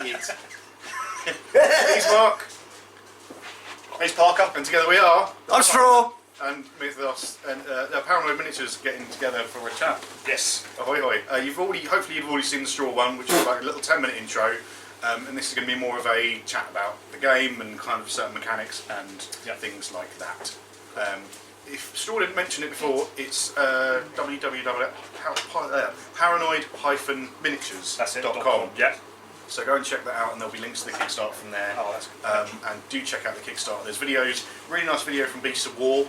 He's Mark. He's Parker. And together we are. I'm Straw. And Mythos and Paranoid Miniatures getting together for a chat. Yes. Ahoy hoy. Hopefully you've already seen the Straw one, which is like a little 10-minute intro. And this is going to be more of a chat about the game and kind of certain mechanics and things like that. If Straw didn't mention it before, it's www.paranoid-miniatures.com. Yeah. So go and check that out, and there'll be links to the Kickstarter from there. Oh, that's good. And do check out the Kickstarter. There's videos, really nice video from Beasts of War,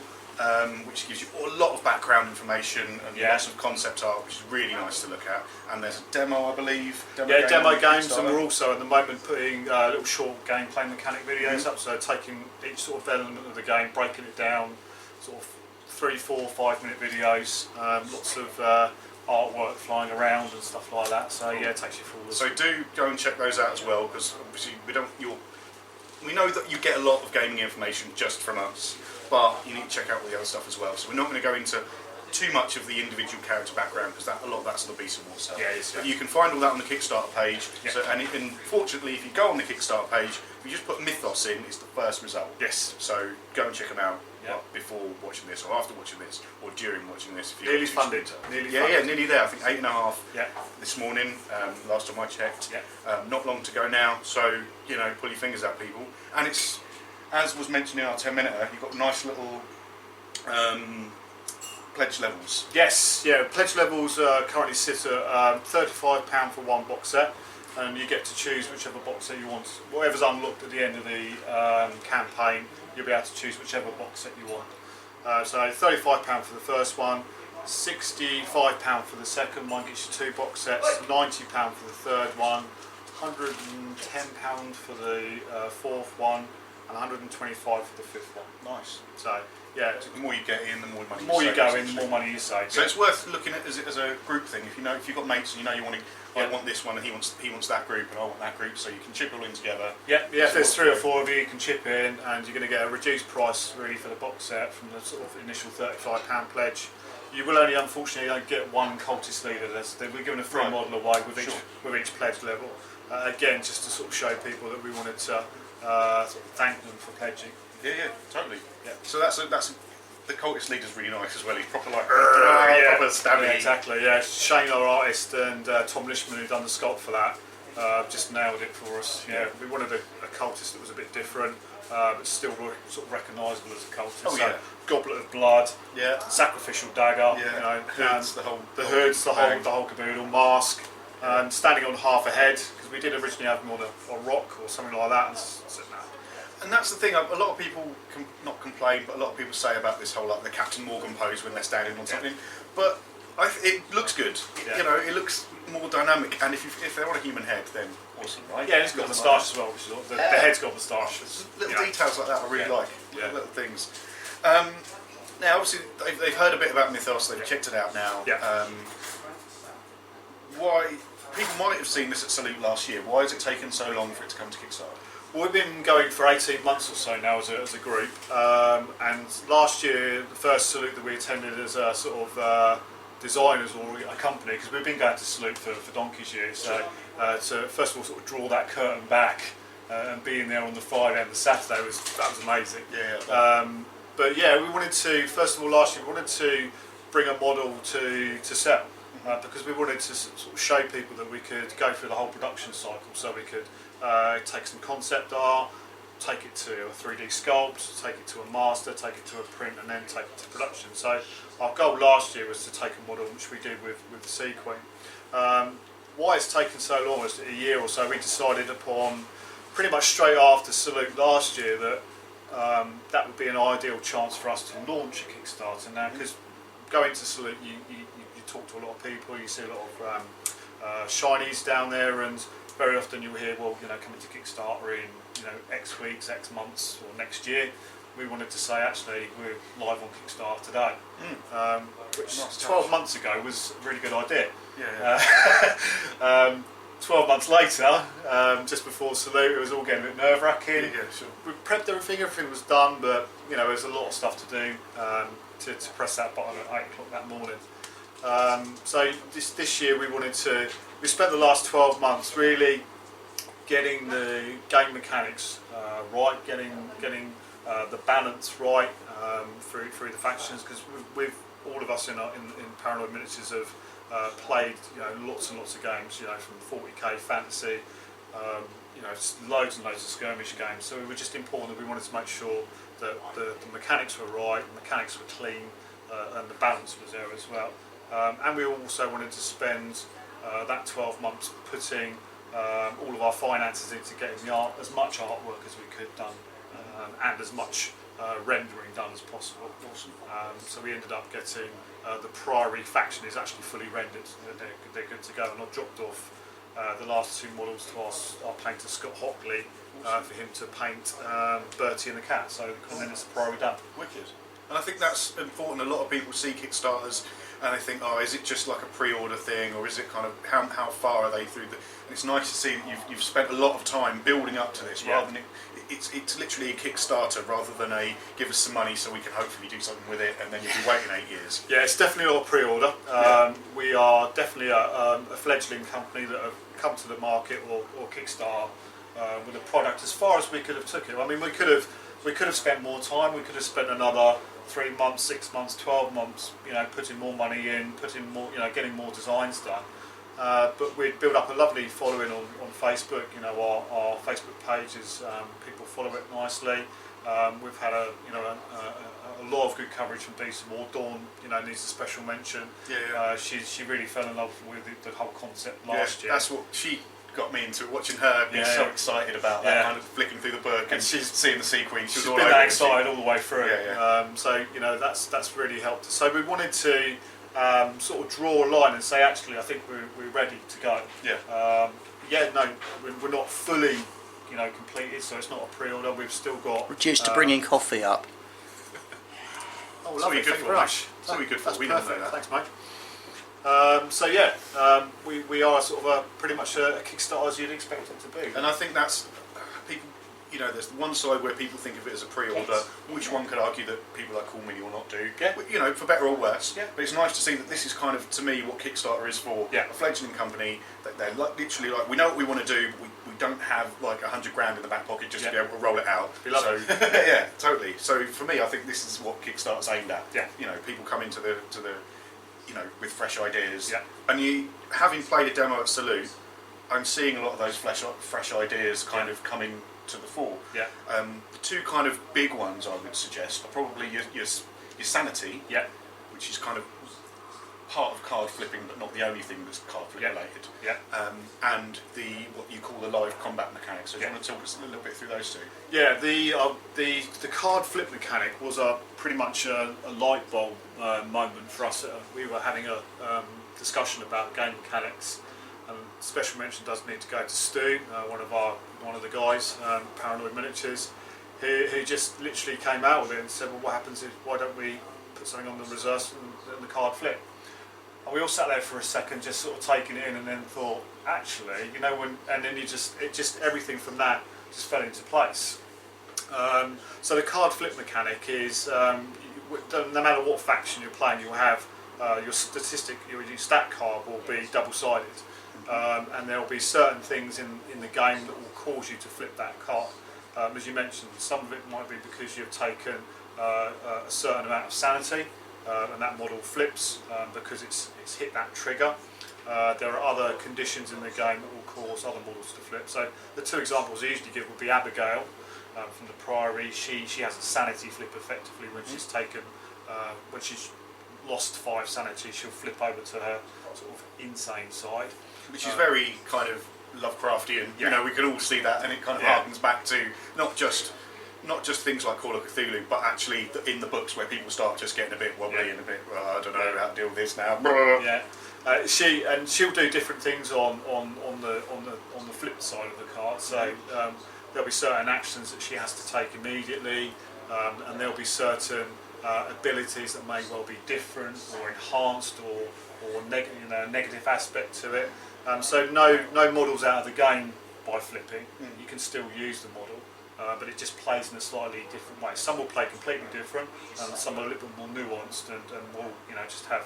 which gives you a lot of background information and lots of concept art, which is really nice to look at. And there's a demo, I believe. Demo games, and we're also at the moment putting little short gameplay mechanic videos up. So taking each sort of element of the game, breaking it down, sort of 3, 4, 5 minute videos. Lots of artwork flying around and stuff like that. So yeah, it takes you through all this. So do go and check those out as well, because obviously we know that you get a lot of gaming information just from us, but you need to check out all the other stuff as well. So we're not going to go into too much of the individual character background, because a lot of that's the Beast of War stuff. But you can find all that on the Kickstarter page. So, and fortunately, if you go on the Kickstarter page, if you just put Mythos in, it's the first result. Yes. So go and check them out before watching this, or after watching this, or during watching this. If you're nearly funded. Nearly there. I think 8.5 this morning. Last time I checked. Not long to go now. So pull your fingers out, people. And it's, as was mentioned in our 10-minute, you've got nice little pledge levels. Yes, pledge levels currently sit at £35 for one box set, and you get to choose whichever box set you want. Whatever's unlocked at the end of the campaign, you'll be able to choose whichever box set you want. So £35 for the first one, £65 for the second one, gets you 2 box sets, £90 for the third one, £110 for the fourth one, and £125 for the fifth one. Nice. So the more you get in, the more money. The more you go in, the more money you save. So it's worth looking at as a group thing. If you've got mates and you want to, I want this one and he wants that group and I want that group, so you can chip all in together. If there's 3 or 4 of you, you can chip in, and you're going to get a reduced price really for the box set from the sort of initial £35 pledge. You will only, unfortunately, get one cultist leader. We're giving a free model away with each pledge level. Again, just to sort of show people that we wanted to sort of thank them for pledging. Yeah, totally. Yeah. So that's the cultist leader's really nice as well. He's proper like proper stabby. Yeah, exactly. Yeah, Shane, our artist, and Tom Lishman, who done the sculpt for that, just nailed it for us. Yeah, we wanted a cultist that was a bit different, but still sort of recognisable as a cultist. So, goblet of blood. Yeah. Sacrificial dagger. Yeah. Hoods, the whole caboodle. Mask. Standing on half a head, because we did originally have him on a rock or something like that. And that's the thing, a lot of people not complain, but a lot of people say about this whole the Captain Morgan pose when they're standing on something. But it looks good. It looks more dynamic. And if they're on a human head, then awesome, right? Yeah, it's got moustache as well. Which is the head's got moustache. Little details like that I really like. Little things. Now, obviously, they've heard a bit about Mythos. They've checked it out now. Why? People might have seen this at Salute last year. Why has it taken so long for it to come to Kickstarter? Well, we've been going for 18 months or so now as a group, and last year the first Salute that we attended as a sort of designers or a company, because we've been going to Salute for donkey's years, so to first of all sort of draw that curtain back and being there on the Friday and the Saturday was amazing. But yeah, we wanted to, first of all last year we wanted to bring a model to sell. Because we wanted to sort of show people that we could go through the whole production cycle, so we could take some concept art, take it to a 3D sculpt, take it to a master, take it to a print, and then take it to production. So our goal last year was to take a model, which we did with the Sea Queen. Why it's taken so long is a year or so, we decided upon pretty much straight after Salute last year that that would be an ideal chance for us to launch a Kickstarter now, because going to Salute you talk to a lot of people, you see a lot of shinies down there, and very often you'll hear, well, coming to Kickstarter in X weeks, X months, or next year. We wanted to say, actually, we're live on Kickstarter today, which 12 months ago was a really good idea. 12 months later, just before Salute, it was all getting a bit nerve-wracking. We prepped everything was done, but there's a lot of stuff to do to press that button at 8 o'clock that morning. So this year we spent the last 12 months really getting the game mechanics right, getting the balance right through the factions, because we've all of us in Paranoid Miniatures have played lots and lots of games, from 40k fantasy, loads and loads of skirmish games. So it was just important that we wanted to make sure that the mechanics were right, the mechanics were clean, and the balance was there as well. And we also wanted to spend that 12 months putting all of our finances into getting as much artwork as we could done, and as much rendering done as possible. Awesome. So we ended up getting the Priory faction is actually fully rendered. They're good to go, and I've dropped off the last two models to our painter Scott Hockley for him to paint Bertie and the cat. So and then it's the Priory done. Wicked. And I think that's important. A lot of people see Kickstarters and they think, oh, is it just like a pre-order thing, or is it kind of how far are they through the? And it's nice to see that you've spent a lot of time building up to this, rather than it's literally a Kickstarter rather than a give us some money so we can hopefully do something with it, and then you'll be waiting 8 years. Yeah, it's definitely not a pre-order. We are definitely a fledgling company that have come to the market or Kickstarter with a product as far as we could have took it. I mean, we could have spent more time. We could have spent another 3 months, 6 months, 12 months, putting more money in, putting more, getting more designs done. But we'd built up a lovely following on Facebook. Our Facebook page is people follow it nicely. We've had a lot of good coverage from Beast of War. Dawn, needs a special mention. She really fell in love with the whole concept last year. That's what she got me into, watching her be so excited about that, kind of flicking through the book and she's seeing the sequence. She's been that excited all the way through. So that's really helped us. So we wanted to sort of draw a line and say, actually, I think we're ready to go. We're not fully completed, so it's not a pre-order. We've still got reduced to bringing coffee up. Oh, lovely. Thank you very much. That's really good for. We didn't know that. Thanks, mate. We are sort of pretty much a Kickstarter as you'd expect it to be. And I think that's people. There's one side where people think of it as a pre-order, which one could argue that people like Cool Mini will not do. For better or worse. But it's nice to see that this is kind of, to me, what Kickstarter is for. A fledgling company that they're literally like, we know what we want to do. We don't have like 100 grand in the back pocket just to be able to roll it out. So yeah, totally. So for me, I think this is what Kickstarter's aimed at. People come into the with fresh ideas. And having played a demo at Salute, I'm seeing a lot of those fresh ideas kind of coming to the fore. The two kind of big ones I would suggest are probably your Sanity, which is kind of part of card flipping, but not the only thing that's card flip related. And what you call the live combat mechanics. So do you want to talk us a little bit through those two? Yeah, the card flip mechanic was pretty much a light bulb moment for us. We were having a discussion about game mechanics. Special mention does need to go to Stu, one of the guys, Paranoid Miniatures, who just literally came out with it and said, well, what happens why don't we put something on the reverse and the card flip? And we all sat there for a second, just sort of taking it in, and then thought, actually, and then everything from that just fell into place. So the card flip mechanic is, no matter what faction you're playing, you'll have your stat card will be double-sided. And there will be certain things in the game that will cause you to flip that card. As you mentioned, some of it might be because you've taken a certain amount of sanity, and that model flips because it's hit that trigger. There are other conditions in the game that will cause other models to flip. So the two examples I usually give would be Abigail from the Priory. She has a sanity flip effectively when she's taken, when she's lost 5 sanity, she'll flip over to her sort of insane side. Which is very kind of Lovecraftian. We can all see that, and it kind of harkens back to not just things like Call of Cthulhu, but actually in the books where people start just getting a bit wobbly and a bit, I don't know how to deal with this now. She'll do different things on the flip side of the card. So there'll be certain actions that she has to take immediately, and there'll be certain abilities that may well be different or enhanced or negative aspect to it. So no models out of the game by flipping. You can still use the model, but it just plays in a slightly different way. Some will play completely different, and some are a little bit more nuanced and will just have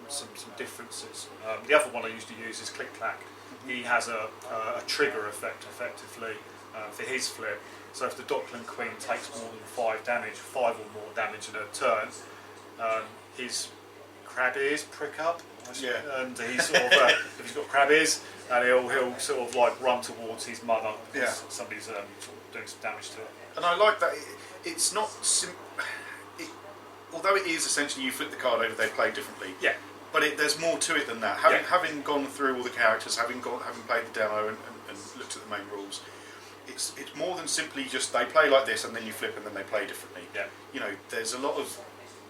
some differences. The other one I usually use is Click Clack. He has a trigger effect effectively for his flip. So if the Dockland Queen takes more than 5 damage, 5 or more damage in a turn, his crab ears prick up. And he's sort of, if he's got crab ears, and he'll sort of like run towards his mother because somebody's sort of doing some damage to it. And I like that it's not although it is essentially you flip the card over, they play differently. Yeah. But there's more to it than that. Having gone through all the characters, having played the demo and looked at the main rules, it's more than simply just they play like this and then you flip and then they play differently. Yeah. You know, there's a lot of.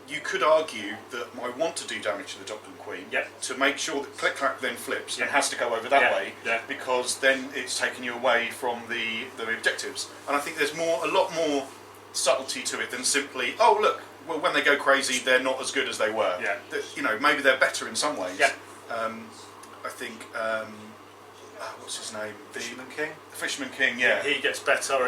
You could argue that I want to do damage to the Dockland Queen to make sure that Click Clack then flips and has to go over that way because then it's taking you away from the objectives. And I think there's a lot more subtlety to it than simply, oh look, well when they go crazy they're not as good as they were. Yeah. You know, maybe they're better in some ways. Yeah. I think what's his name? Fisherman King. The Fisherman King. Yeah. He gets better.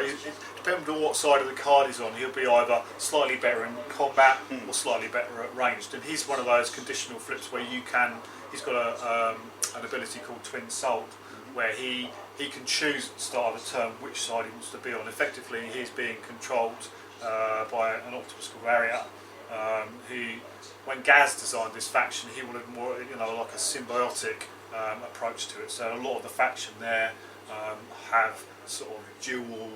Depending on what side of the card he's on, he'll be either slightly better in combat or slightly better at ranged. And he's one of those conditional flips where you can. He's got an ability called Twin Salt, where he can choose at the start of the turn which side he wants to be on. Effectively, he's being controlled by an octopus called Ariat, who, when Gaz designed this faction, he wanted more, like a symbiotic approach to it. So a lot of the faction there have sort of dual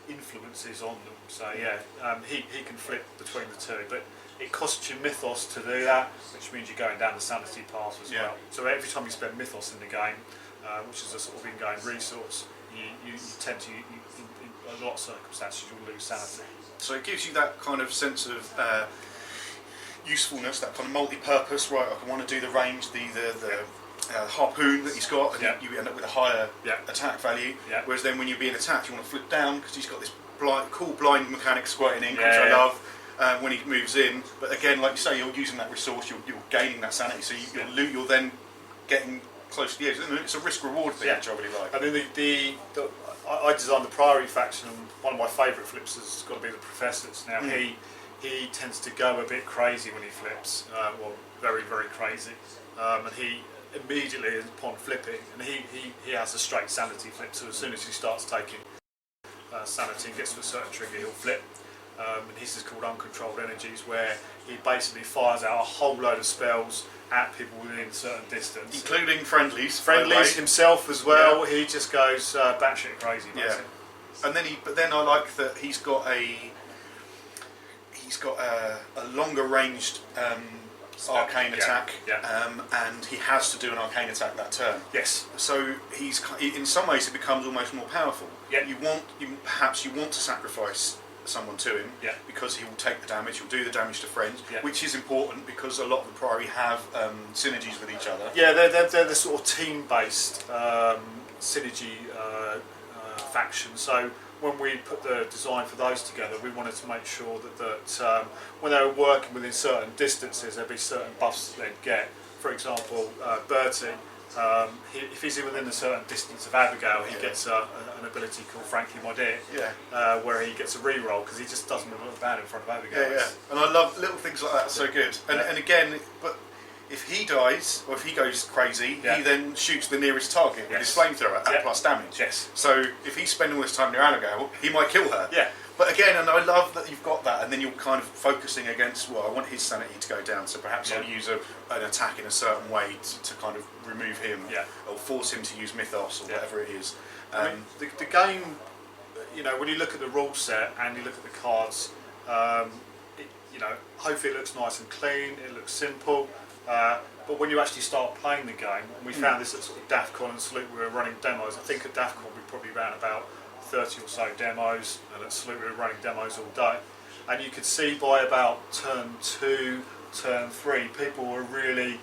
influences on them. So he can flip between the two, but it costs you mythos to do that, which means you're going down the sanity path as well. So every time you spend mythos in the game, which is a sort of in-game resource, you tend to, in a lot of circumstances, you'll lose sanity. So it gives you that kind of sense of usefulness, that kind of multi-purpose. Right, I want to do the range, the harpoon that he's got, and you end up with a higher attack value. Whereas then when you're being attacked, you want to flip down because he's got this cool blind mechanic squirting in, which I love. When he moves in, but again, like you say, you're using that resource, you're gaining that sanity, so you're then getting close to the edge. It's a risk-reward thing, which I really like. I mean, I designed the Priory faction, and one of my favourite flips has got to be the Professors. Now he tends to go a bit crazy when he flips, well, very, very crazy, and he immediately upon flipping, and he has a straight sanity flip, so as soon as he starts taking sanity and gets to a certain trigger, he'll flip. And his is called Uncontrolled Energies, where he basically fires out a whole load of spells at people within a certain distance, including friendlies. Friendlies himself as well. He just goes batshit crazy. Basically. And then I like that he's got a longer ranged arcane attack, and he has to do an arcane attack that turn. Yes. So he's in some ways it becomes almost more powerful. Yeah. Perhaps you want to sacrifice someone to him because he will take the damage, he'll do the damage to friends, which is important because a lot of the Priory have synergies with each other. Yeah, they're the sort of team-based synergy faction. So when we put the design for those together, we wanted to make sure that when they were working within certain distances, there'd be certain buffs that they'd get. For example, Bertie, if he's within a certain distance of Abigail, he gets an ability called Frankly My Dear, where he gets a re-roll because he just doesn't look bad in front of Abigail. And I love little things like that, so good. And again, but if he dies, or if he goes crazy, he then shoots the nearest target with his flamethrower at plus damage. So if he's spending all his time near Abigail, he might kill her. But again, and I love that you've got that, and then you're kind of focusing against, well, I want his sanity to go down, so perhaps I'll use an attack in a certain way to kind of remove him, or force him to use Mythos, or whatever it is. I mean, the game, when you look at the rule set and you look at the cards, hopefully it looks nice and clean, it looks simple, but when you actually start playing the game, and we found this at sort of DAFCON and Salute, we were running demos. I think at DAFCON we probably ran about 30 or so demos, and at Salute we were running demos all day. And you could see by about turn 2, turn 3, people were really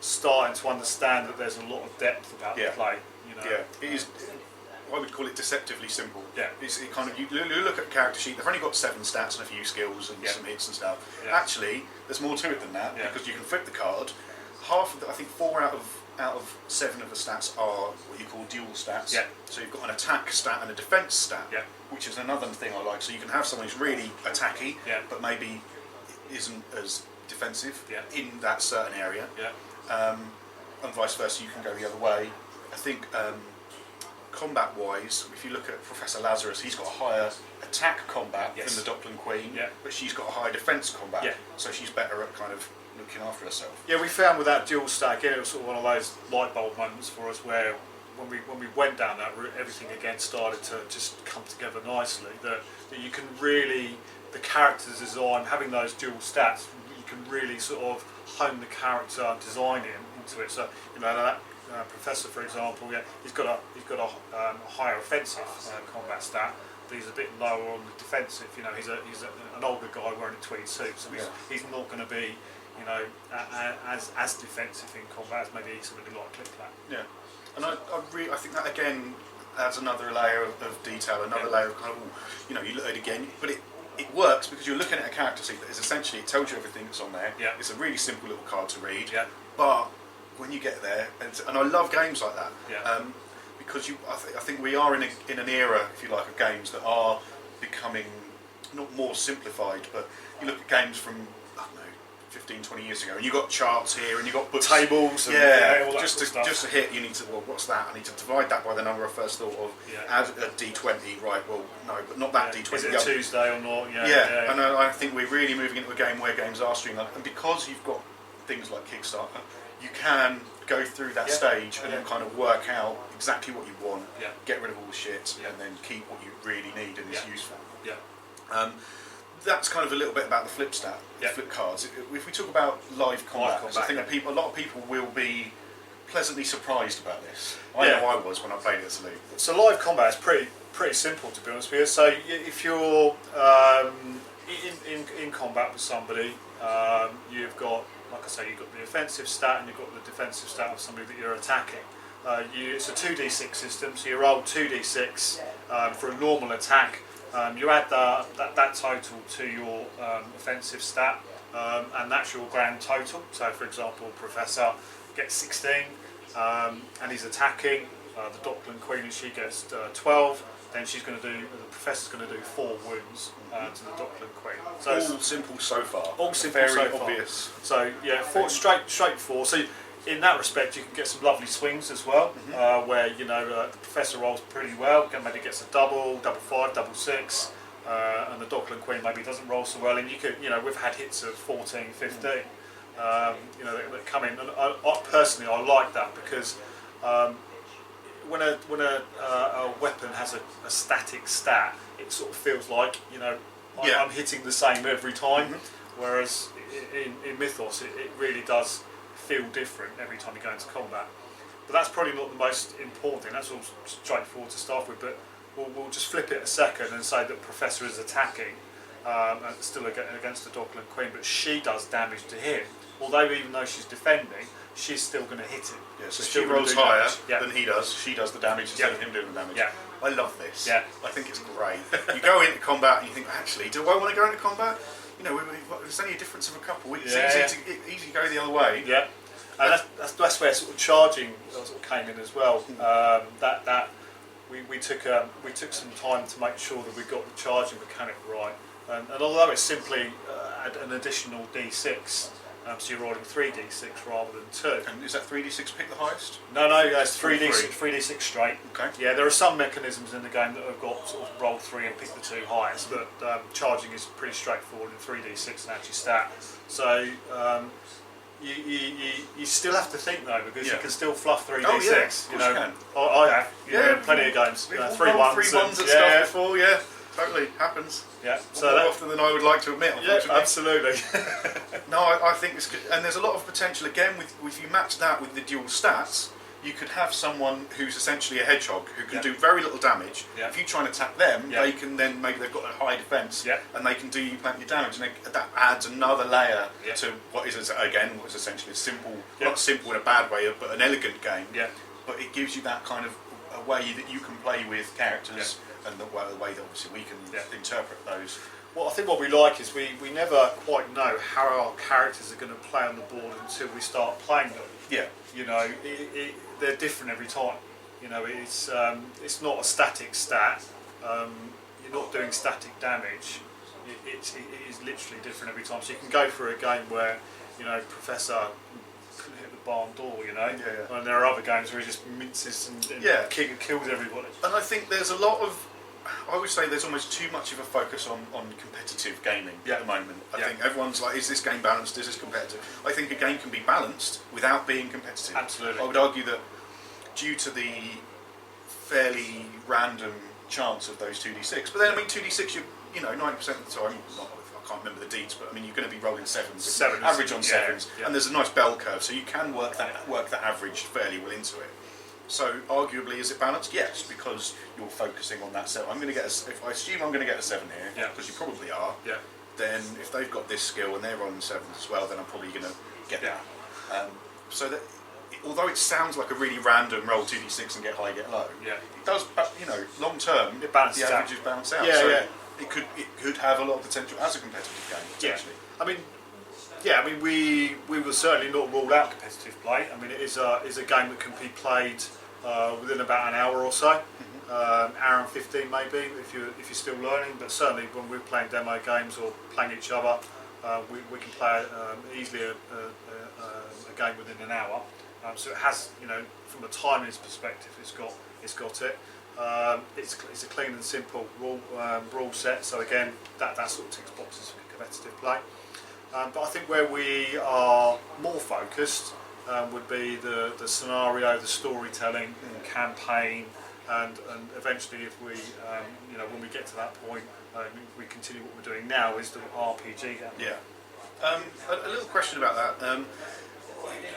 starting to understand that there's a lot of depth about the play. It is. I would call it deceptively simple. It's kind of you look at the character sheet. They've only got 7 stats and a few skills and some hits and stuff. Actually, there's more to it than that because you can flip the card. Half of I think 4 out of 7 of the stats are what you call dual stats. So you've got an attack stat and a defense stat, which is another thing I like. So you can have someone who's really attacky, but maybe isn't as defensive Yeah. in that certain area, Yeah. and vice versa. You can go the other way. I think combat-wise, if you look at Professor Lazarus, he's got a higher attack combat Yes. than the Dockland Queen, Yeah. but she's got a higher defence combat, Yeah. so she's better at kind of looking after herself. Yeah, we found with that dual stack, again, it was sort of one of those light bulb moments for us where when we went down that route, everything again started to just come together nicely. That you can really, the character design, having those dual stats, you can really sort of hone the character design into it. So that Professor, for example, yeah, he's got a higher offensive combat stat, but he's a bit lower on the defensive. He's an older guy wearing a tweed suit, so he's not going to be as defensive in combat as maybe somebody like Click-Clack. Yeah, and I think that again adds another layer of detail, another layer of kind of, you look at it again, but it works because you're looking at a character sheet that is essentially, it tells you everything that's on there. Yeah. It's a really simple little card to read. Yeah. But when you get there, and I love games like that, Yeah. because I think we are in an era, if you like, of games that are becoming not more simplified, but you look at games from, I don't know, 15, 20 years ago, and you've got charts here, and you've got books, tables, and all that just sort of stuff. to hit, you need to, well, what's that? I need to divide that by the number I first thought of. Yeah. Add a D20, right? Well, no, but not that D20. Is it a Tuesday or not? Yeah. And I think we're really moving into a game where games are streamlined, and because you've got things like Kickstarter, you can go through that stage and kind of work out exactly what you want, get rid of all the shit, and then keep what you really need and is useful. Yeah. That's kind of a little bit about the flip cards. If we talk about live combat, I think a lot of people will be pleasantly surprised about this. I know I was when I played it at Salute. So live combat is pretty simple, to be honest with you. So if you're in combat with somebody, you've got, like I say, you've got the offensive stat and you've got the defensive stat of somebody that you're attacking. It's a 2d6 system, so you roll 2d6 for a normal attack. You add that total to your offensive stat, and that's your grand total. So, for example, Professor gets 16, and he's attacking. The Dockland Queen, she gets 12. Then the Professor's going to do 4 wounds to the Dockland Queen. So all simple so far. All simple very so far. obvious. So straight 4. So in that respect, you can get some lovely swings as well, where the Professor rolls pretty well. Maybe gets a double 5, double 6, and the Dockland Queen maybe doesn't roll so well. And you could, we've had hits of 14, 15, that come in. And I personally, I like that because when a weapon has a static stat, it sort of feels like I'm hitting the same every time. Whereas in Mythos, it really does feel different every time you go into combat. But that's probably not the most important thing. That's all straightforward to start with. But we'll just flip it a second and say that Professor is attacking, and still against the Dockland Queen, but she does damage to him. Although even though she's defending, she's still going to hit him. Yeah, so she rolls higher than he does. She does the damage instead of him doing the damage. Yeah. I love this. Yeah. I think it's great. You go into combat and you think, actually, do I want to go into combat? There's only a difference of a couple. It's easy to go the other way. Yeah, and that's where sort of charging sort of came in as well. We took some time to make sure that we got the charging mechanic right. And although it's simply an additional D6, so you're rolling 3d6 rather than 2. And is that 3d6 pick the highest? No, it's 3d6 straight. Okay. Yeah, there are some mechanisms in the game that have got sort of roll 3 and pick the 2 highest, but charging is pretty straightforward in 3d6 and actually stat. So you still have to think though, because you can still fluff 3d6. Oh, yeah, of course you can. I have. Plenty of games. 3 1s at stuff before. Yeah. Totally happens. Yeah, so more often than I would like to admit. Yeah, absolutely. No, I think it's good, and there's a lot of potential again with if you match that with the dual stats. You could have someone who's essentially a hedgehog who can do very little damage. Yeah. If you try and attack them, they can then maybe they've got a high defence, and they can do you plenty of damage, and that adds another layer to what is essentially a simple, not simple in a bad way, but an elegant game. Yeah. But it gives you that kind of a way that you can play with characters. And the way that obviously we can interpret those. Well, I think what we like is we never quite know how our characters are going to play on the board until we start playing them. Yeah. They're different every time. It's not a static stat. You're not doing static damage. it is literally different every time. So you can go through a game where, you know, Professor couldn't hit the barn door, you know, and there are other games where he just minces and kills everybody. And I think there's a lot of, I would say there's almost too much of a focus on competitive gaming at the moment. I think everyone's like, is this game balanced, is this competitive? I think a game can be balanced without being competitive. Absolutely. I would argue that due to the fairly random chance of those 2d6, but then I mean 2d6, you know, 90% of the time, I can't remember the deeds, but I mean you're going to be rolling sevens, average on sevens, and there's a nice bell curve, so you can work that average fairly well into it. So arguably, is it balanced? Yes, because you're focusing on that 7. I'm going to get if I assume I'm going to get a 7 here, because you probably are. Yeah. Then if they've got this skill and they're rolling 7s as well, then I'm probably going to get that. So that, although it sounds like a really random roll 2d6 and get high, get low, it does. You know, long term, it balances the averages balance out. It could have a lot of potential as a competitive game potentially. I mean, we will certainly not rule out competitive play. I mean, it is a game that can be played within about an hour or so, hour and 15 maybe if you're still learning. But certainly when we're playing demo games or playing each other, we can play easily a game within an hour. So it has, you know, from a timing perspective, it's got it. It's a clean and simple rule set. So again, that sort of ticks boxes for competitive play. But I think where we are more focused would be the scenario, the storytelling, the campaign, and eventually, if we, you know, when we get to that point, we continue what we're doing now is the RPG game. Yeah. A little question about that.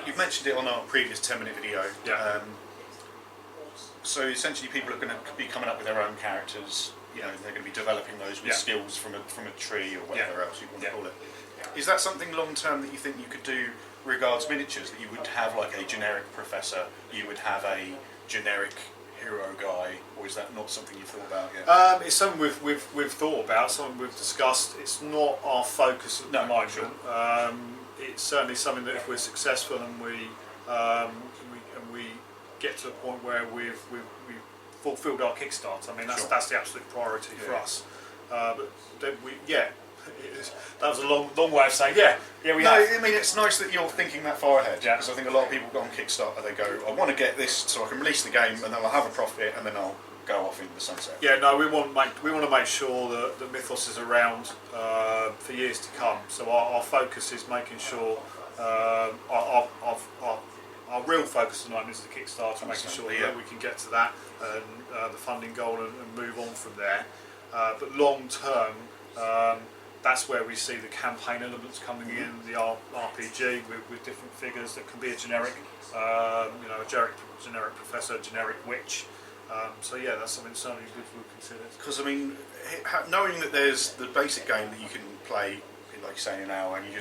You've mentioned it on our previous 10-minute video. Yeah. So essentially, people are going to be coming up with their own characters. You know, they're going to be developing those with skills from a tree or whatever else you want to call it. Is that something long term that you think you could do regards miniatures? That you would have like a generic professor, you would have a generic hero guy, or is that not something you've thought about yet? It's something we've thought about, something we've discussed. It's not our focus at the moment. Sure. It's certainly something that if we're successful and we get to a point where we've fulfilled our Kickstarter, I mean that's the absolute priority for us. But then that was a long way of saying we have. I mean it's nice that you're thinking that far ahead, because I think a lot of people go on Kickstarter, they go, I want to get this so I can release the game and then I'll have a profit and then I'll go off into the sunset. Yeah, no, we want to make sure that Mythos is around for years to come. So our focus is making sure our real focus tonight is the Kickstarter, making sure that we can get to that and the funding goal and move on from there. But long term, that's where we see the campaign elements coming in, the RPG with different figures that can be a generic, you know, a generic professor, generic witch. So that's something certainly we'll consider. Because I mean, knowing that there's the basic game that you can play, like you say, in an hour, and you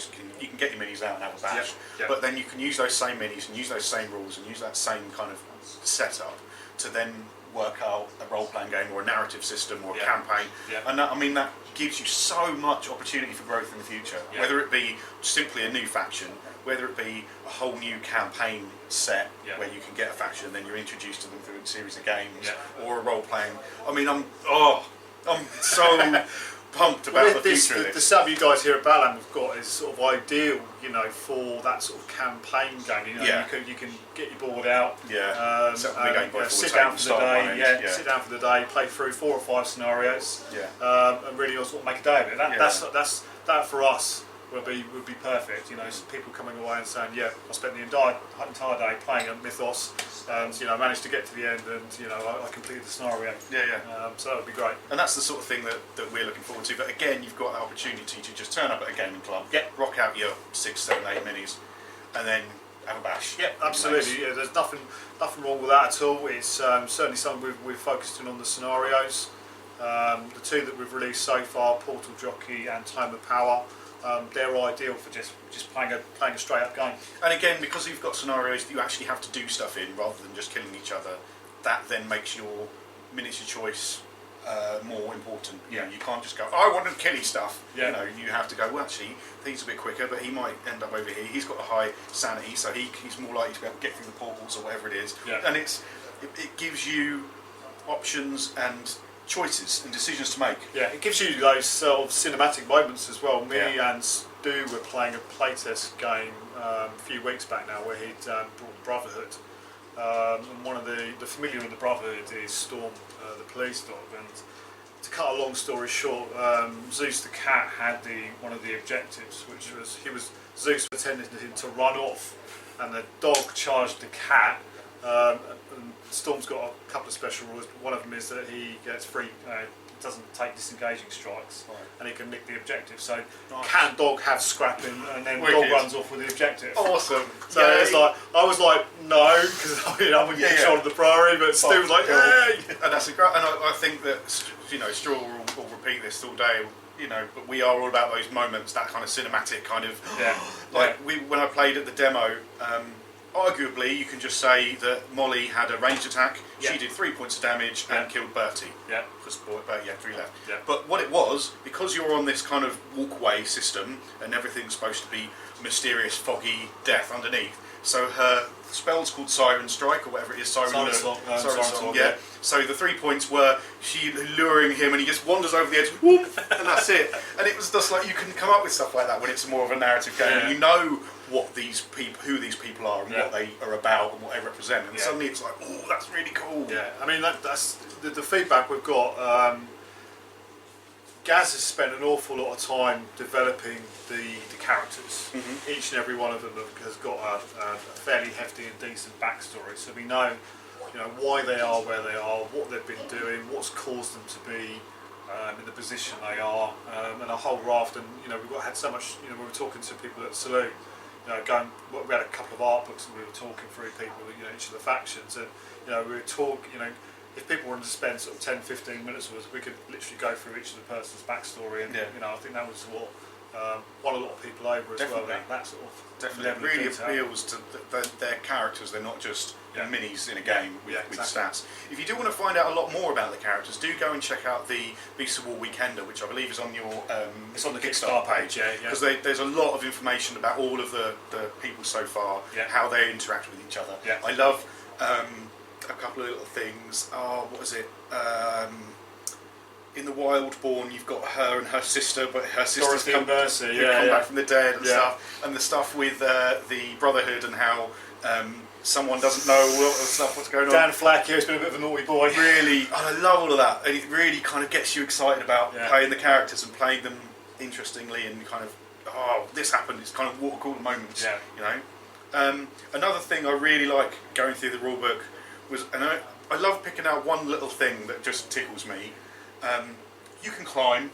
can get your minis out and have a bash, but then you can use those same minis and use those same rules and use that same kind of setup to then work out a role-playing game or a narrative system or a campaign, and that, I mean, that gives you so much opportunity for growth in the future, whether it be simply a new faction, whether it be a whole new campaign set where you can get a faction and then you're introduced to them through a series of games, or a role-playing. I mean, I'm so pumped about the future of this. The setup you guys here at Balam have got is sort of ideal, you know, for that sort of campaign game. You know, you can get your board out, sit down for the day, sit down for the day, play through 4 or 5 scenarios, and really sort of make a day of it. That for us would be perfect. You know, so people coming away and saying, I spent the entire day playing at Mythos, and you know, managed to get to the end, and you know, I completed the scenario. So that would be great. And that's the sort of thing that we're looking forward to. But again, you've got that opportunity to just turn up at a gaming club, rock out your 6, 7, 8 minis, and then have a bash. Yeah, absolutely. Yeah, there's nothing wrong with that at all. It's certainly something we've focused in on the scenarios. The 2 that we've released so far, Portal Jockey and Tome of Power, they're ideal for just playing a straight up game. And again, because you've got scenarios that you actually have to do stuff in rather than just killing each other, that then makes your miniature choice more important. You know, you can't just go, I want to killy stuff. You know, you have to go, well actually, he's a bit quicker, but he might end up over here. He's got a high sanity, so he's more likely to be able to get through the portals or whatever it is. And it gives you options and choices and decisions to make. Yeah, it gives you those sort of cinematic moments as well. Me Yeah. and Stu were playing a playtest game a few weeks back now where he'd brought Brotherhood. And one of the familiar in the Brotherhood is Storm, the police dog. And to cut a long story short, Zeus the cat had one of the objectives, which was Zeus pretended him to run off, and the dog charged the cat. And Storm's got a couple of special rules. One of them is that he gets free, doesn't take disengaging strikes, Right. and he can nick the objective. So Nice. cat and dog have scrapping, and then Wicked. dog runs off with the objective. Awesome. So it's like I was like no, because I'm in Yeah, control yeah. of the priority, but Stu was like Cool. hey. And that's a great. And I think that Straw will repeat this all day. But we are all about those moments, that kind of cinematic kind of. Yeah. Like when I played at the demo. Arguably, you can just say that Molly had a ranged attack. Yeah. She did 3 points of damage and Yeah. killed Bertie. Yeah. Because 3 left. Yeah. But what it was, because you're on this kind of walkway system and everything's supposed to be mysterious, foggy death underneath. So her spell's called Siren Strike or whatever it is. Siren Song, Song. Yeah. So the 3 points were she luring him, and he just wanders over the edge, whoop, and that's it. And it was just like you can come up with stuff like that when it's more of a narrative game, Yeah. and you know what who these people are, and Yeah. what they are about, and what they represent. And Yeah. suddenly it's like, oh, that's really cool. Yeah, I mean that's the feedback we've got. Gaz has spent an awful lot of time developing the characters. Mhm. Each and every one of them has got a fairly hefty and decent backstory, so we know, why they are where they are, what they've been doing, what's caused them to be in the position they are, and a whole raft. And had so much. We were talking to people at Salute. We had a couple of art books and we were talking through people, each of the factions, and we were talking, if people wanted to spend sort of 10, 15 minutes with us, we could literally go through each of the person's backstory, and Yeah. I think that was what won a lot of people over as Definitely. well. That sort of Definitely, level it of really detail. appeals to their characters. They're not just Yeah. minis in a game with, Yeah, with exactly. stats. If you do want to find out a lot more about the characters, do go and check out the Beast of War Weekender, which I believe is on your It's on the Kickstarter Kickstarter page, yeah. because there's a lot of information about all of the people so far, Yeah. how they interact with each other. Yeah. I love a couple of little things. What was it? In the Wildborn, you've got her and her sister, but her sister's Dorothy and Mercy, who yeah, come yeah. back from the dead and Yeah. stuff, and the stuff with the Brotherhood and how someone doesn't know all of the stuff what's going on. Dan Flack here's been a bit of a naughty boy. Really, I love all of that, and it really kind of gets you excited about Yeah. playing the characters and playing them interestingly, and kind of, oh, this happened. It's kind of water cooler moments, Yeah. Another thing I really like going through the rulebook was, and I love picking out one little thing that just tickles me. You can climb,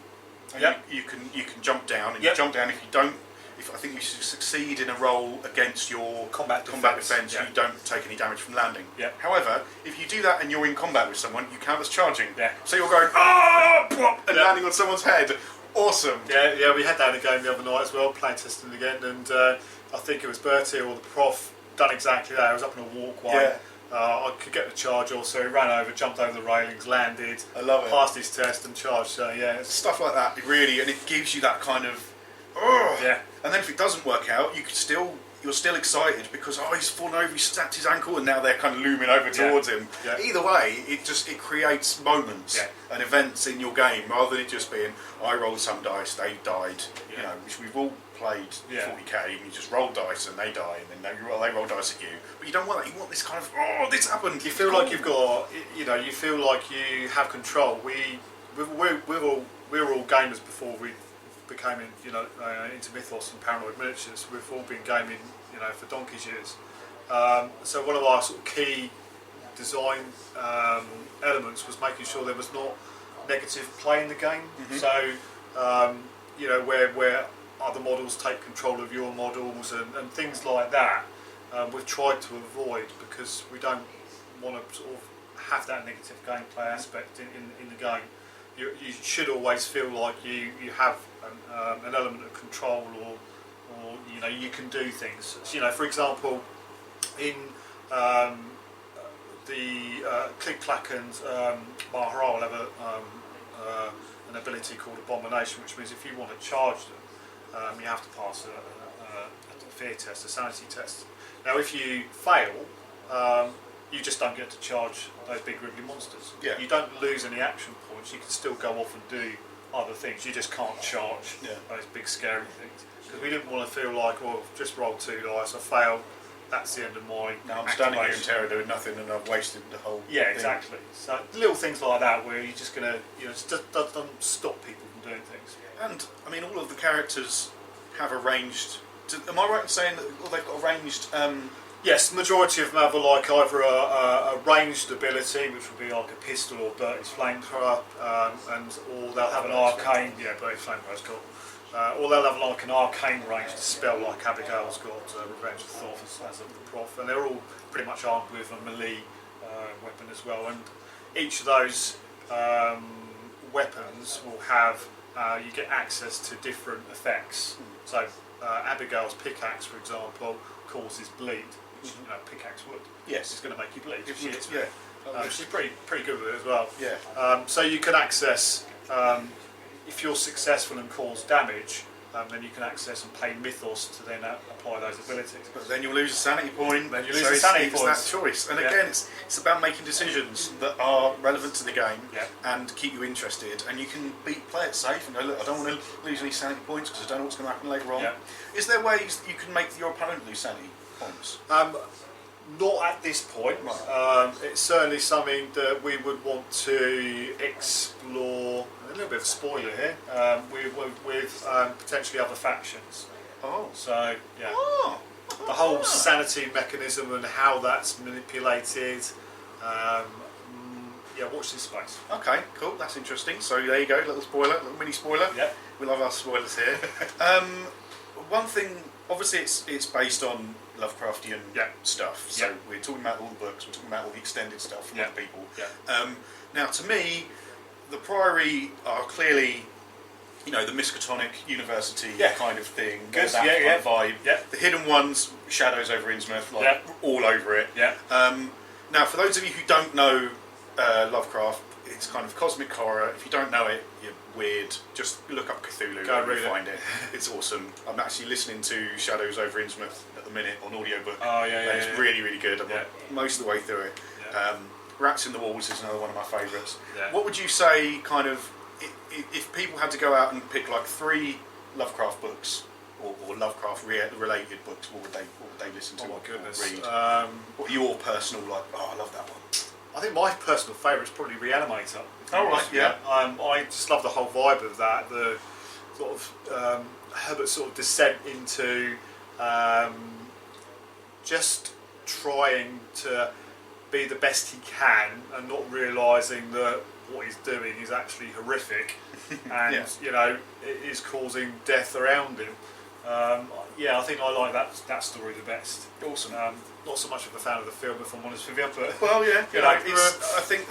and Yep. you can jump down, and Yep. you jump down. If you don't, I think you should succeed in a roll against your Combat defense, yeah. you don't take any damage from landing. Yep. However, if you do that and you're in combat with someone, you count as charging. Yeah. So you're going plop, and Yeah. landing on someone's head. Awesome. Yeah, we had that in a game the other night as well, playing testing again, and I think it was Bertie or the prof done exactly that. I was up in a walkway. Yeah. I could get the charge off, so he ran over, jumped over the railings, landed, I love it. passed his test and charged. So yeah, it's, Stuff like that, it really, and it gives you that kind of, oh. yeah, And then if it doesn't work out, you're still excited because he's fallen over, he snapped his ankle, and now they're kind of looming over towards him. Yeah. Either way, it creates moments Yeah. and events in your game rather than it just being I rolled some dice, they died. Yeah. Which we've all played Yeah. 40k, and you just roll dice and they die, and then they roll dice at you. But you don't want that. You want this kind of this happened. you feel like you've got, you feel like you have control. We're all gamers before we became into Mythos and Paranoid Miniatures. We've all been gaming, for donkey's years. So one of our sort of key design elements was making sure there was not negative play in the game. Mhm. So where other models take control of your models and things like that, we've tried to avoid because we don't want to sort of have that negative gameplay aspect in the game. You should always feel like you have an element of control, or you can do things. So, for example, in the Click Clack and Mahara will have an ability called Abomination, which means if you want to charge them, you have to pass a fear test, a sanity test. Now, if you fail, you just don't get to charge those big gribbly monsters. Yeah. You don't lose any action points. You can still go off and do other things. You just can't charge those big scary things. Because we didn't want to feel like, well, I've just rolled 2 dice, I failed, that's the end of my Now I'm standing here in activation. terror doing nothing and I've wasted the whole Yeah, thing. exactly. So little things like that where you're just going to, it just doesn't stop people from doing things. And, I mean, all of the characters have arranged... am I right in saying that they've got arranged... Yes, the majority of them have either a ranged ability, which would be like a pistol or Bertie's flamethrower, or they'll have an arcane. Yeah, Bertie's flamethrower's cool. Or they'll have like an arcane ranged spell, like Abigail's got Revenge of Thoth as a prof, and they're all pretty much armed with a melee weapon as well. And each of those weapons will have you get access to different effects. So Abigail's pickaxe, for example, causes bleed. Which, pickaxe would. Yes. It's going to make you bleed. She's pretty good with it as well. Yeah. So you can access, if you're successful and cause damage, then you can access and pay Mythos to then apply those abilities. But then you'll lose a sanity point. Then you lose a sanity point. It's that choice. And again, it's about making decisions that are relevant to the game and keep you interested. And you can play it safe and go, look, I don't want to lose any sanity points because I don't know what's going to happen later on. Yeah. Is there ways that you can make your opponent lose sanity points? Not at this point. Right. It's certainly something that we would want to explore. A little bit of a spoiler here. With potentially other factions. Oh. So yeah. Oh. The whole sanity mechanism and how that's manipulated. Watch this space. Okay, cool. That's interesting. So there you go, little spoiler, little mini spoiler. Yeah. We love our spoilers here. One thing, obviously, it's based on Lovecraftian stuff. So we're talking about all the books. We're talking about all the extended stuff from other people. Yeah. Now, to me, the Priory are clearly, the Miskatonic University kind of thing. Good. That kind of vibe. Yeah. The Hidden Ones, Shadows over Innsmouth, all over it. Yeah. Now, for those of you who don't know Lovecraft, it's kind of cosmic horror. If you don't know it, you're weird. Just look up Cthulhu Go and read you'll it. find it. It's awesome. I'm actually listening to Shadows over Innsmouth at the minute on audiobook. Oh, yeah, and it's really, really good. I'm most of the way through it. Yeah. Rats in the Walls is another one of my favourites. Yeah. What would you say, kind of, if people had to go out and pick like 3 Lovecraft books or Lovecraft related books, what would they listen to? Oh my or goodness. read? What are your personal I love that one. I think my personal favourite is probably Reanimator. Oh, right, yeah. I just love the whole vibe of that. The sort of Herbert's sort of descent into just trying to be the best he can and not realising that what he's doing is actually horrific and it is causing death around him. I think I like that story the best. Awesome. Not so much of a fan of the film, if I'm honest with you, but well, yeah, it's, I think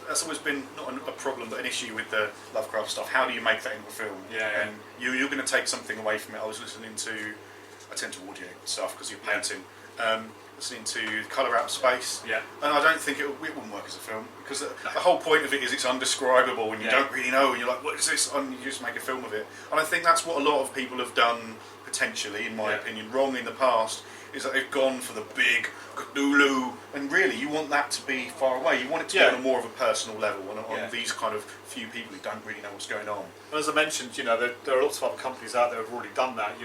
that's always been not a problem, but an issue with the Lovecraft stuff. How do you make that into a film? Yeah. And you're going to take something away from it. I tend to audio stuff because you're painting. Listening to Colour Out of Space. Yeah. And I don't think it wouldn't work as a film because the whole point of it is it's undescribable and you don't really know and you're like, what is this? And you just make a film of it. And I think that's what a lot of people have done potentially, in my opinion, wrong in the past, is that they've gone for the big Cthulhu, and really you want that to be far away. You want it to be on a more of a personal level and on these kind of few people who don't really know what's going on. And as I mentioned, there are lots of other companies out there who've already done that.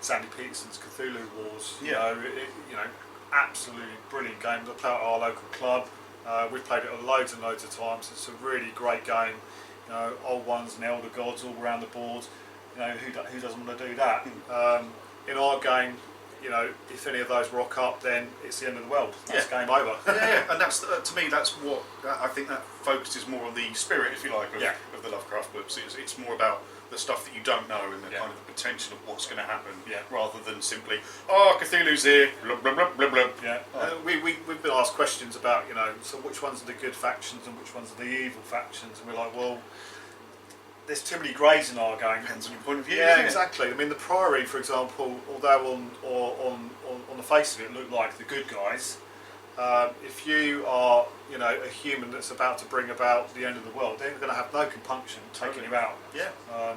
Sandy Peterson's Cthulhu Wars. Absolutely brilliant game. We play at our local club. We've played it loads and loads of times. It's a really great game. Old ones and elder gods all around the board. Who doesn't want to do that? In our game, if any of those rock up, then it's the end of the world. That's game over. And that's to me, that's what I think that focuses more on the spirit, if you like, of the Lovecraft books. It's more about the stuff that you don't know and the kind of the potential of what's going to happen, rather than simply, Cthulhu's here, blah blah blah blah blah. We've been asked questions about, so which ones are the good factions and which ones are the evil factions, and we're like, well, there's too many greys in our game. Depends on your point of view. Yeah, exactly. I mean, the Priory, for example, although on the face of it look like the good guys, if you are, a human that's about to bring about the end of the world, they're going to have no compunction taking you out. Yeah.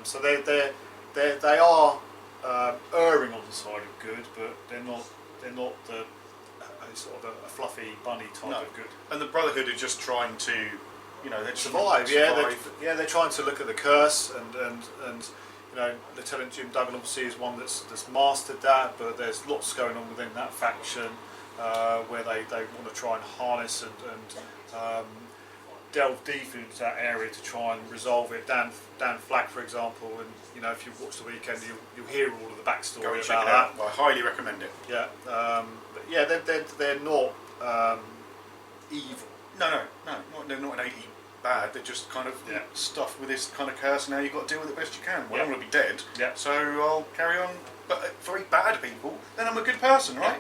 So they are erring on the side of good, but they're not the it's sort of a fluffy bunny type No. of good. And the Brotherhood are just trying to, they're just Survive, trying to yeah. survive. They're trying to look at the curse, and Lieutenant Jim Duggan obviously is one that's mastered that, but there's lots going on within that faction where they want to try and harness and delve deep into that area to try and resolve it. Dan Flack, for example, and if you watch the weekend, you'll hear all of the backstory Go and about check it that. out. I highly recommend it. Yeah, but yeah, they're not evil. No, they're not innately bad. They're just kind of stuffed with this kind of curse. And now you've got to deal with it best you can. Well, I'm going to be dead, so I'll carry on. But very bad people, then I'm a good person, right?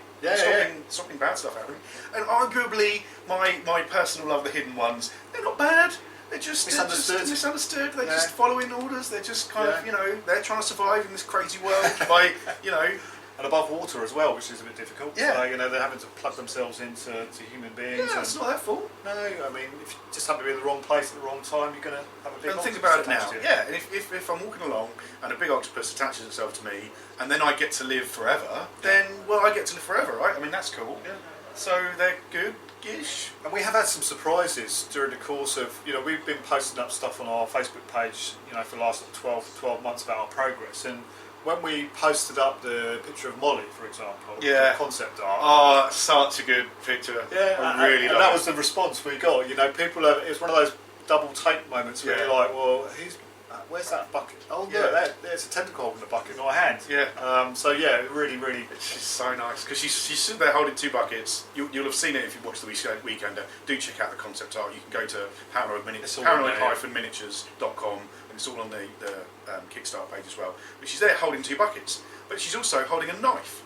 Stopping bad stuff happening. And arguably, my personal love, the Hidden Ones, they're not bad. They're just misunderstood. They're just following orders. They're just kind of, they're trying to survive in this crazy world by, And above water as well, which is a bit difficult. Yeah. So, they're having to plug themselves into human beings. Yeah, it's not their fault. No, I mean, if you just happen to be in the wrong place at the wrong time, you're going to have a big And think octopus about it now. attached to you. Yeah, and if I'm walking along and a big octopus attaches itself to me, and then I get to live forever, then, I get to live forever, right? I mean, that's cool. Yeah. So they're good-ish. And we have had some surprises during the course of, we've been posting up stuff on our Facebook page, for the last 12 months about our progress. And when we posted up the picture of Molly, for example, the concept art. Oh, such a good picture. Yeah, I really love that it. was the response we got. People it was one of those double take moments where you're like, well, where's that bucket? Oh, look, there's a tentacle in the bucket, not a hand. Yeah. So yeah, really, really. She's so nice because she's stood there holding two buckets. You'll have seen it if you watch the Weekender. Do check out the concept art. You can go to paranoid-miniatures.com and it's all on the Kickstarter page as well. But she's there holding two buckets, but she's also holding a knife.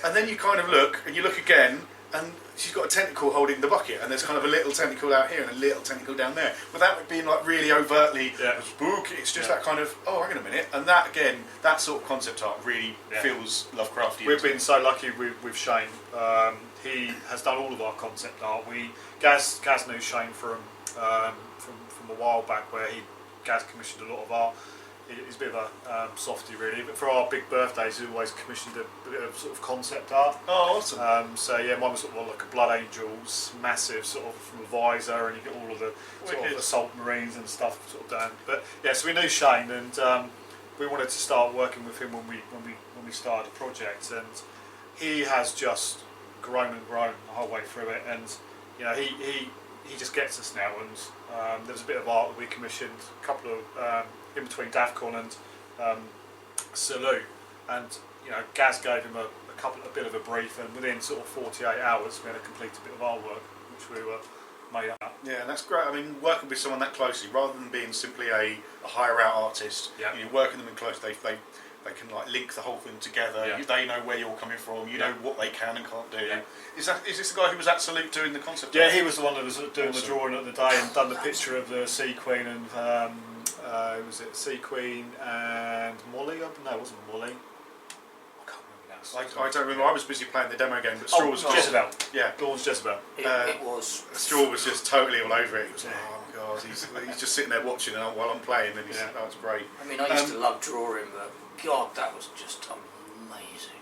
And then you kind of look and you look again, and she's got a tentacle holding the bucket, and there's kind of a little tentacle out here and a little tentacle down there, without it being like really overtly spooky. It's just that kind of, hang on a minute, and that again, that sort of concept art really feels Lovecraftian. We've been so lucky with Shane. He has done all of our concept art. Gaz knew Shane from a while back, where Gaz commissioned a lot of art. He's a bit of a softie really, but for our big birthdays he always commissioned a bit of sort of concept art. Oh, awesome. So yeah, mine was sort of like a Blood Angels, massive sort of from a visor, and you get all of the sort of assault marines and stuff sort of down. But yeah, so we knew Shane, and we wanted to start working with him when we started the project, and he has just grown and grown the whole way through it, and he just gets us now. And there was a bit of art that we commissioned, a couple of in between DAFCON and Salou, and Gaz gave him a bit of a brief, and within sort of 48 hours we had a complete bit of artwork which we were made up. Yeah, and that's great. I mean, working with someone that closely, rather than being simply a hire out artist, working them in close, they can like link the whole thing together. Yeah. They know where you're coming from. You know what they can and can't do. Yeah. Is this the guy who was at Salute doing the concept? Yeah, he was the one that was doing the drawing at the day and done the picture of the Sea Queen and was it Sea Queen and Molly? No, it wasn't Molly. I can't remember now. I don't remember. I was busy playing the demo game, but Straw was Jezebel. Yeah, Dawn's Jezebel. It was. Straw was just totally all over it. He was like, oh my god, he's just sitting there watching while I'm playing, and that was great. I mean, I used to love drawing, but God, that was just amazing.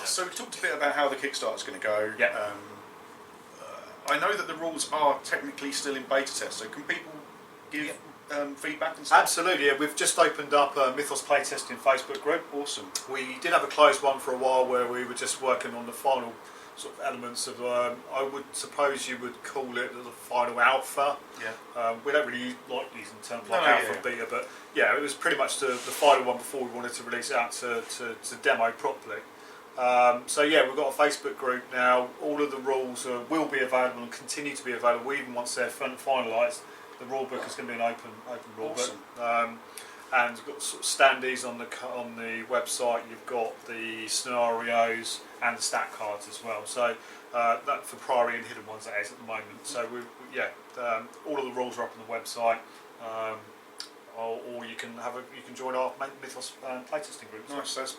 So we talked a bit about how the Kickstarter's going to go. Yeah. I know that the rules are technically still in beta test, so can people give feedback and stuff? Absolutely, yeah. We've just opened up a Mythos playtesting Facebook group. Awesome. We did have a closed one for a while where we were just working on the final sort of elements of, I would suppose you would call it the final alpha. Yeah. We don't really like using terms like alpha and beta, but yeah, it was pretty much the final one before we wanted to release it out to demo properly. So yeah, we've got a Facebook group now. All of the rules will be available and continue to be available even once they're finalised. The rule book is going to be an open rule book, and we've got sort of standees on the website. You've got the scenarios and the stat cards as well. So that for Priory and Hidden Ones that is at the moment. So all of the rules are up on the website. Or you can join our Mythos playtesting group. Nice. So that's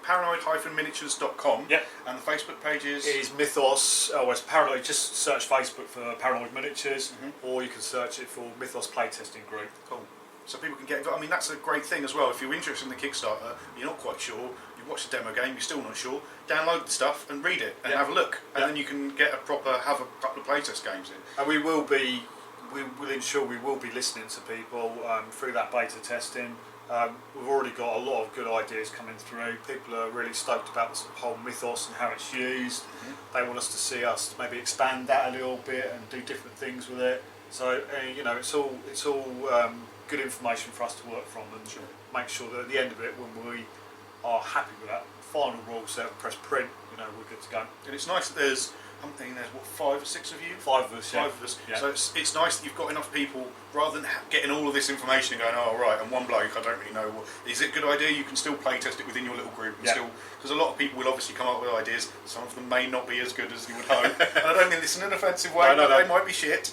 paranoid-miniatures.com. Yep. And the Facebook page is Mythos. It's Paranoid. Just search Facebook for Paranoid Miniatures, or you can search it for Mythos playtesting group. Cool. so people can get involved. I mean, that's a great thing as well. If you're interested in the Kickstarter, you're not quite sure, you watch the demo game, you're still not sure, download the stuff and read it and have a look, and then you can have a couple of playtest games in. And we will ensure we will be listening to people through that beta testing. We've already got a lot of good ideas coming through. People are really stoked about the sort of whole mythos and how it's used. They want us to see us maybe expand that a little bit and do different things with it. So it's all good information for us to work from, and make sure that at the end of it, when we are happy with that final rule set and press print, we're good to go. And it's nice that there's 5 or 6 of you? 5 of us, Five of us. Yeah. So it's nice that you've got enough people, rather than getting all of this information and going, oh right, and one bloke, I don't really know, is it a good idea? You can still play test it within your little group, and still, because a lot of people will obviously come up with ideas, some of them may not be as good as you would hope, and I don't mean this in an offensive way, but they might be shit,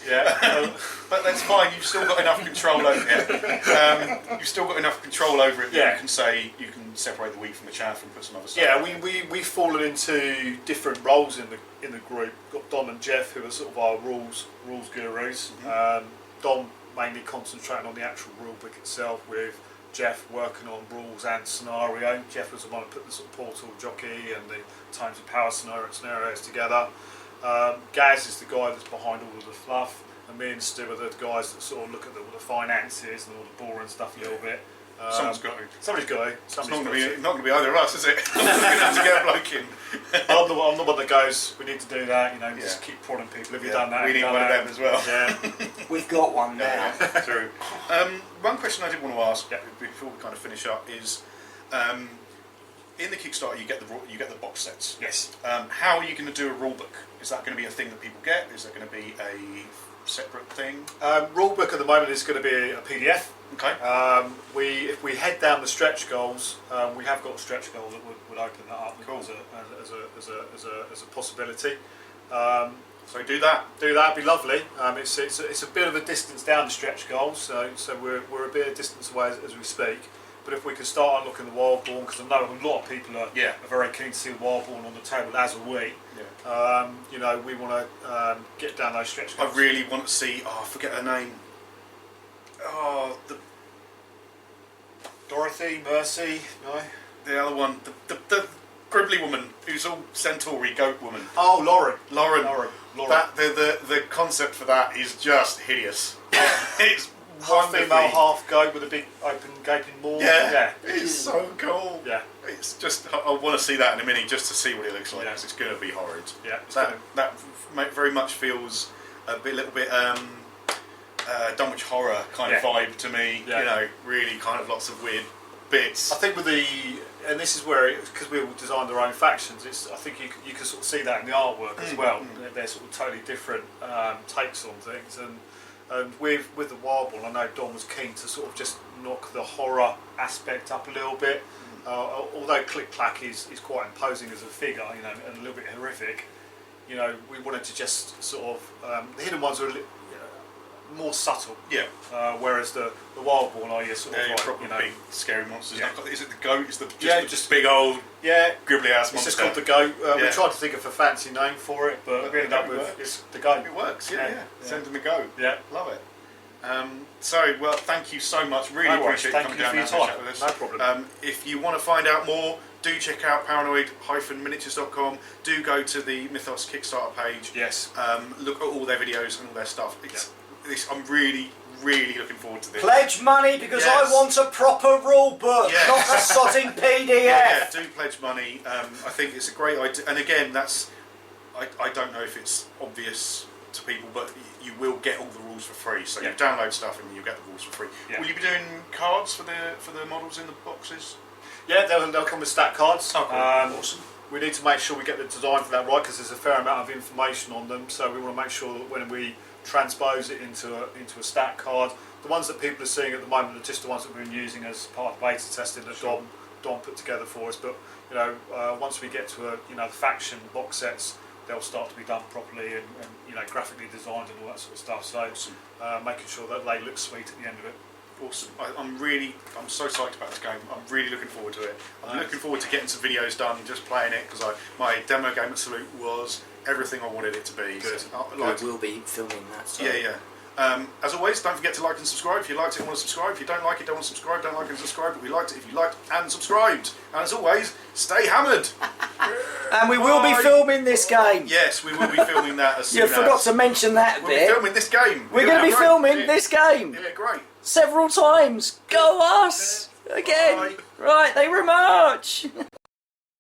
but that's fine, you've still got enough control over it. You've still got enough control over it that you can separate the wheat from the chaff and put some other stuff. Yeah, we've fallen into different roles in the group. We've got Dom and Jeff, who are sort of our rules gurus. Dom mainly concentrating on the actual rule book itself, with Jeff working on rules and scenario. Jeff was the one who put the sort of portal jockey and the times of power scenarios together. Gaz is the guy that's behind all of the fluff, and me and Stu are the guys that sort of look at all the finances and all the boring stuff a little bit. Someone's got to. Somebody's got to. It's not going to be either of us, is it? We're going to have to get a bloke in. I'm the one that goes, we need to do that, just keep prodding people. Have you done that? We need one of them as well. Yeah. We've got one now. True. One question I did want to ask before we kind of finish up is, in the Kickstarter you get the box sets. Yes. How are you going to do a rule book? Is that going to be a thing that people get? Is that going to be a separate thing? Rule book at the moment is going to be a PDF. Okay. If we head down the stretch goals, we have got a stretch goal that would open that up as a possibility. So do that. It'd be lovely. It's a bit of a distance down the stretch goals, so we're a bit of distance away as we speak. But if we can start unlocking the Wildborn, because I know a lot of people are very keen to see the Wildborn on the table, as are we. We want to get down those stretch goals. I really want to see. I forget her name. The Dorothy, Mercy, no. The other one, the Gribbly woman who's all Centauri goat woman. Oh, Lauren. That the concept for that is just hideous. It's half female, half goat with a big open gaping maw. Yeah, it's so cool. Yeah, it's just I want to see that in a minute just to see what it looks like. Yeah. It's going to be horrid. Yeah, that very much feels a little bit Dunwich Horror kind of vibe to me. Yeah. Really kind of lots of weird bits. I think and this is where, because we all designed our own factions, I think you can sort of see that in the artwork as well. They're sort of totally different takes on things, and with the Wildborn, I know Don was keen to sort of just knock the horror aspect up a little bit. Although Click Clack is quite imposing as a figure, and a little bit horrific. We wanted to just sort of the hidden ones are more subtle. Yeah. Whereas the Wildborn are your sort of proper big scary monsters. Yeah. Is it the goat? Is just big old gribbly ass monster? It's just called the goat. We tried to think of a fancy name for it, but we ended up with it's the goat. It works. Yeah. Sending the goat. Yeah. Love it. Well, thank you so much. Really appreciate you coming down and having a chat with us. No problem. If you want to find out more, do check out paranoid-miniatures.com. Do go to the Mythos Kickstarter page. Yes. Look at all their videos and all their stuff. I'm really looking forward to this. Pledge money because I want a proper rule book, not a sodding PDF. Yeah, do pledge money. I think it's a great idea. And again, I don't know if it's obvious to people, but you will get all the rules for free. So you download stuff and you get the rules for free. Yeah. Will you be doing cards for the models in the boxes? Yeah, they'll come with stat cards. Oh, cool. Awesome. We need to make sure we get the design for that right, because there's a fair amount of information on them. So we want to make sure that when we transpose it into a stat card, the ones that people are seeing at the moment are just the ones that we've been using as part of beta testing that Dom put together for us. But once we get to the faction box sets, they'll start to be done properly and graphically designed and all that sort of stuff. So making sure that they look sweet at the end of it. Awesome. I'm so psyched about this game. I'm really looking forward to it. I'm looking forward to getting some videos done, just playing it, because my demo game at Salute was everything I wanted it to be. Good. We'll be filming that. So. Yeah. As always, don't forget to like and subscribe. If you liked it and want to subscribe. If you don't like it, don't want to subscribe. Don't like it and subscribe. But we liked it if you liked and subscribed. And as always, stay hammered. And we will be Bye. filming this game. Yes, we will be filming that as soon You forgot as. to mention that We'll be bit. filming this game. We're going to be Great. filming Yeah. this game Yeah, great. several times. Go us! Again. Bye. Right, they remarch.